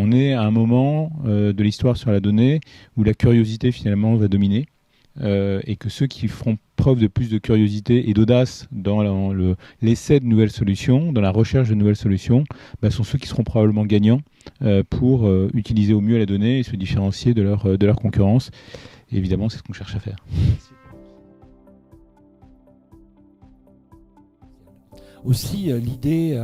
on est à un moment de l'histoire sur la donnée où la curiosité finalement va dominer et que ceux qui feront preuve de plus de curiosité et d'audace dans l'essai de nouvelles solutions, dans la recherche de nouvelles solutions, sont ceux qui seront probablement gagnants pour utiliser au mieux la donnée et se différencier de leur concurrence. Et évidemment, c'est ce qu'on cherche à faire. Aussi l'idée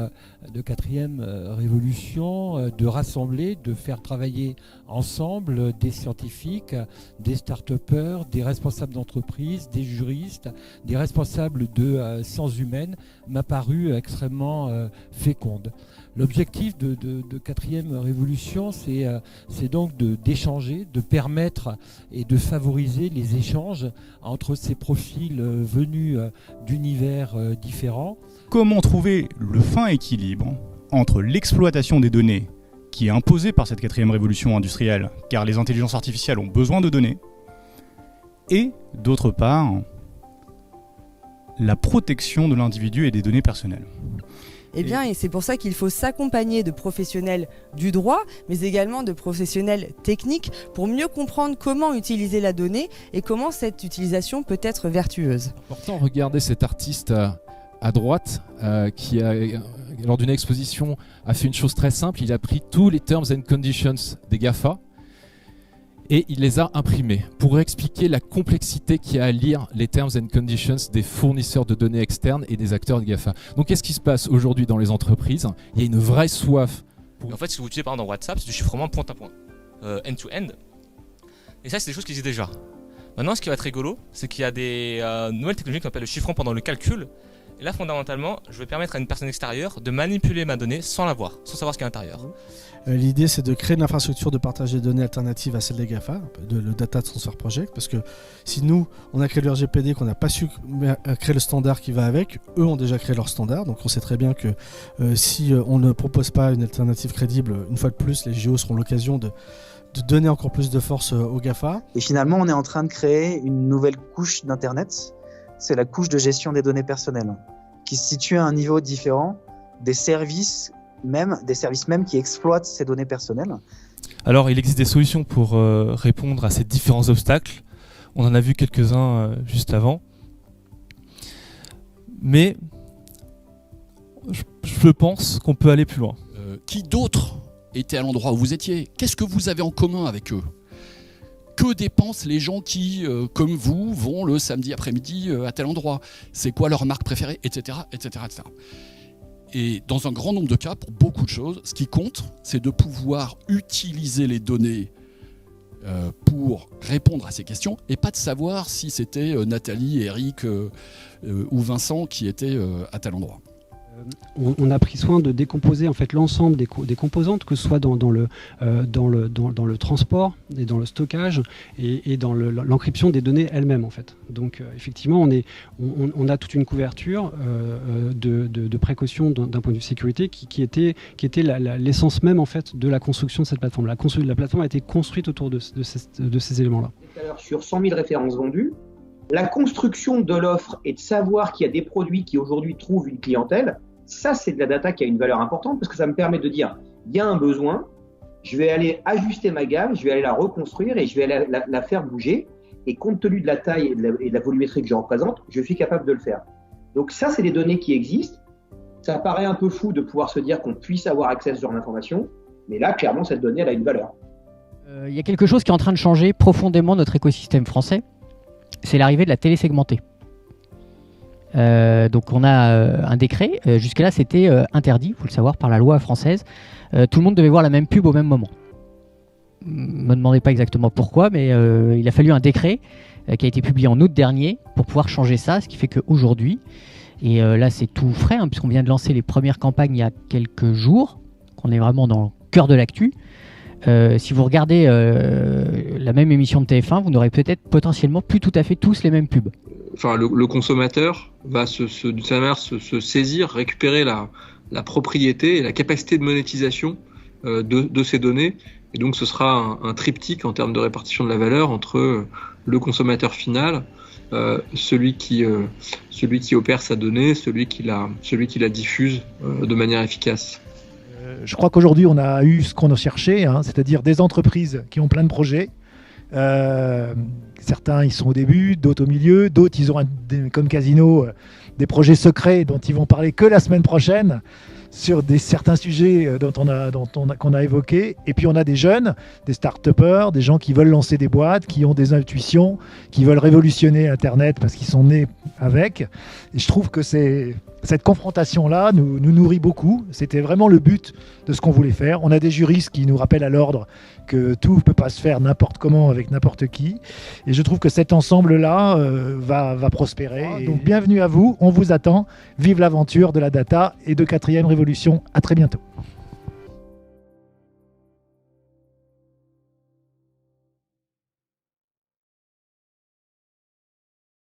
de quatrième révolution de rassembler, de faire travailler ensemble des scientifiques, des start-upers, des responsables d'entreprise, des juristes, des responsables de sciences humaines m'a paru extrêmement féconde. L'objectif de quatrième révolution, c'est donc d'échanger, de permettre et de favoriser les échanges entre ces profils venus d'univers différents. Comment trouver le fin équilibre entre l'exploitation des données qui est imposée par cette quatrième révolution industrielle, car les intelligences artificielles ont besoin de données, et d'autre part, la protection de l'individu et des données personnelles. Eh bien, et c'est pour ça qu'il faut s'accompagner de professionnels du droit, mais également de professionnels techniques pour mieux comprendre comment utiliser la donnée et comment cette utilisation peut être vertueuse. Pourtant, regardez cet artiste à droite qui, lors d'une exposition, a fait une chose très simple. Il a pris tous les terms and conditions des GAFA et il les a imprimés pour expliquer la complexité qu'il y a à lire les terms and conditions des fournisseurs de données externes et des acteurs de GAFA. Donc qu'est-ce qui se passe aujourd'hui dans les entreprises ? Il y a une vraie soif. En fait, ce que vous utilisez par exemple dans WhatsApp, c'est du chiffrement point à point, end-to-end. Et ça, c'est des choses qui existent déjà. Maintenant, ce qui va être rigolo, c'est qu'il y a des nouvelles technologies qu'on appelle le chiffrement pendant le calcul. Et là, fondamentalement, je vais permettre à une personne extérieure de manipuler ma donnée sans la voir, sans savoir ce qu'il y a à l'intérieur. L'idée, c'est de créer une infrastructure de partage des données alternatives à celle des GAFA, le Data Transfer Project, parce que si nous, on a créé le RGPD, qu'on n'a pas su créer le standard qui va avec, eux ont déjà créé leur standard, donc on sait très bien que si on ne propose pas une alternative crédible, une fois de plus, les JO seront l'occasion de donner encore plus de force aux GAFA. Et finalement, on est en train de créer une nouvelle couche d'Internet, c'est la couche de gestion des données personnelles, qui se situe à un niveau différent des services même qui exploitent ces données personnelles. Alors, il existe des solutions pour répondre à ces différents obstacles. On en a vu quelques-uns juste avant. Mais je pense qu'on peut aller plus loin. Qui d'autre était à l'endroit où vous étiez ? Qu'est-ce que vous avez en commun avec eux ? Que dépensent les gens qui, comme vous, vont le samedi après-midi à tel endroit ? C'est quoi leur marque préférée, etc., etc., etc. Et dans un grand nombre de cas, pour beaucoup de choses, ce qui compte, c'est de pouvoir utiliser les données pour répondre à ces questions et pas de savoir si c'était Nathalie, Eric ou Vincent qui étaient à tel endroit. On a pris soin de décomposer en fait l'ensemble des composantes, que ce soit dans le transport et dans le stockage et dans l'encryption des données elles-mêmes en fait. Donc effectivement on a toute une couverture de précautions d'un point de vue sécurité qui était l'essence même en fait de la construction de cette plateforme. La plateforme a été construite autour de ces éléments-là. Alors, sur 100 000 références vendues, la construction de l'offre et de savoir qu'il y a des produits qui aujourd'hui trouvent une clientèle, ça c'est de la data qui a une valeur importante parce que ça me permet de dire, il y a un besoin, je vais aller ajuster ma gamme, je vais aller la reconstruire et je vais aller la faire bouger. Et compte tenu de la taille et de la volumétrie que je représente, je suis capable de le faire. Donc ça, c'est des données qui existent. Ça paraît un peu fou de pouvoir se dire qu'on puisse avoir accès à ce genre d'informations, mais là, clairement, cette donnée, elle a une valeur. Il y a quelque chose qui est en train de changer profondément notre écosystème français. C'est l'arrivée de la télé segmentée. Donc on a un décret, jusque-là c'était interdit, il faut le savoir, par la loi française. Tout le monde devait voir la même pub au même moment. Me demandez pas exactement pourquoi, mais il a fallu un décret qui a été publié en août dernier pour pouvoir changer ça, ce qui fait qu'aujourd'hui, et là c'est tout frais, hein, puisqu'on vient de lancer les premières campagnes il y a quelques jours, qu'on est vraiment dans le cœur de l'actu. Si vous regardez la même émission de TF1, vous n'aurez peut-être potentiellement plus tout à fait tous les mêmes pubs. Enfin, le consommateur va d'une certaine manière se saisir, récupérer la propriété et la capacité de monétisation de ces données. Et donc ce sera un triptyque en termes de répartition de la valeur entre le consommateur final, celui qui opère sa donnée, celui qui la diffuse de manière efficace. Je crois qu'aujourd'hui, on a eu ce qu'on a cherché, hein, c'est-à-dire des entreprises qui ont plein de projets. Certains, ils sont au début, d'autres au milieu, d'autres, ils ont, comme Casino, des projets secrets dont ils vont parler que la semaine prochaine sur certains sujets qu'on a évoqués. Et puis, on a des jeunes, des start-upers, des gens qui veulent lancer des boîtes, qui ont des intuitions, qui veulent révolutionner Internet parce qu'ils sont nés avec. Et je trouve que cette confrontation-là nous nourrit beaucoup. C'était vraiment le but de ce qu'on voulait faire. On a des juristes qui nous rappellent à l'ordre que tout ne peut pas se faire n'importe comment avec n'importe qui. Et je trouve que cet ensemble-là va prospérer. Donc bienvenue à vous, on vous attend. Vive l'aventure de la data et de 4e révolution. À très bientôt.